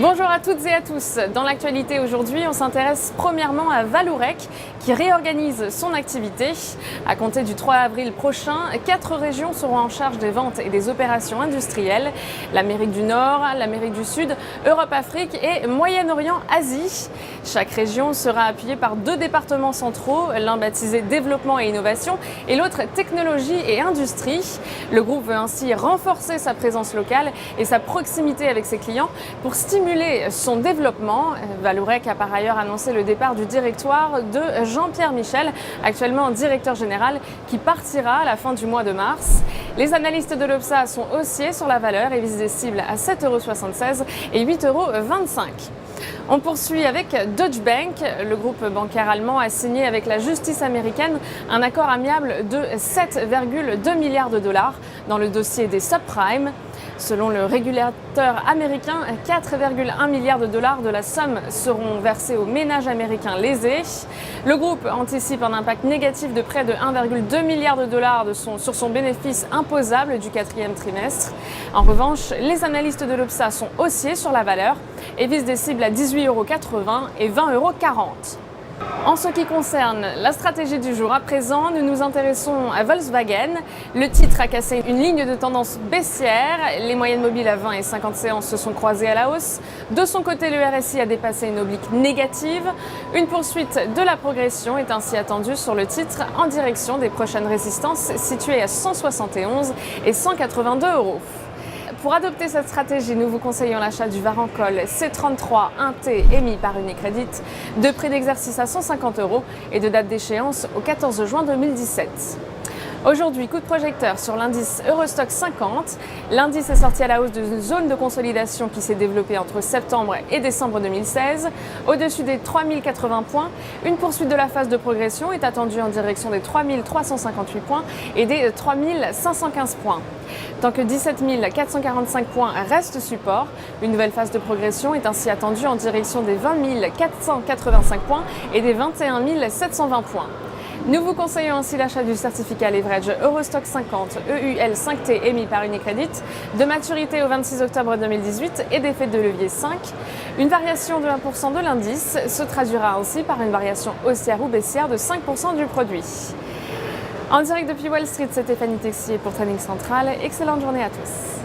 Bonjour à toutes et à tous. Dans l'actualité aujourd'hui, on s'intéresse premièrement à Vallourec qui réorganise son activité. À compter du 3 avril prochain, 4 régions seront en charge des ventes et des opérations industrielles. L'Amérique du Nord, l'Amérique du Sud, Europe-Afrique et Moyen-Orient-Asie. Chaque région sera appuyée par 2 départements centraux, l'un baptisé Développement et Innovation et l'autre Technologie et Industrie. Le groupe veut ainsi renforcer sa présence locale et sa proximité avec ses clients pour stimuler son développement. Vallourec a par ailleurs annoncé le départ du directoire de Jean-Pierre Michel, actuellement directeur général, qui partira à la fin du mois de mars. Les analystes de l'Obsa sont haussiers sur la valeur et visent des cibles à 7,76 € et 8,25 €. On poursuit avec Deutsche Bank. Le groupe bancaire allemand a signé avec la justice américaine un accord amiable de 7,2 milliards de dollars dans le dossier des subprimes. Selon le régulateur américain, 4,1 milliards de dollars de la somme seront versés aux ménages américains lésés. Le groupe anticipe un impact négatif de près de 1,2 milliard de dollars sur son bénéfice imposable du 4e trimestre. En revanche, les analystes de l'Obsa sont haussiers sur la valeur et visent des cibles à 18,80 € et 20,40 €. En ce qui concerne la stratégie du jour à présent, nous nous intéressons à Volkswagen. Le titre a cassé une ligne de tendance baissière. Les moyennes mobiles à 20 et 50 séances se sont croisées à la hausse. De son côté, le RSI a dépassé une oblique négative. Une poursuite de la progression est ainsi attendue sur le titre en direction des prochaines résistances situées à 171 et 182 €. Pour adopter cette stratégie, nous vous conseillons l'achat du Varancol C33 1T émis par Unicredit, de prix d'exercice à 150 € et de date d'échéance au 14 juin 2017. Aujourd'hui, coup de projecteur sur l'indice Eurostoxx 50. L'indice est sorti à la hausse d'une zone de consolidation qui s'est développée entre septembre et décembre 2016. Au-dessus des 3080 points, une poursuite de la phase de progression est attendue en direction des 3358 points et des 3515 points. Tant que 17 445 points restent support, une nouvelle phase de progression est ainsi attendue en direction des 20 485 points et des 21 720 points. Nous vous conseillons ainsi l'achat du certificat leverage Eurostoxx 50 EUL 5T émis par Unicredit, de maturité au 26 octobre 2018 et d'effet de levier 5. Une variation de 1% de l'indice se traduira ainsi par une variation haussière ou baissière de 5% du produit. En direct depuis Wall Street, c'était Fanny Texier pour Trading Central. Excellente journée à tous.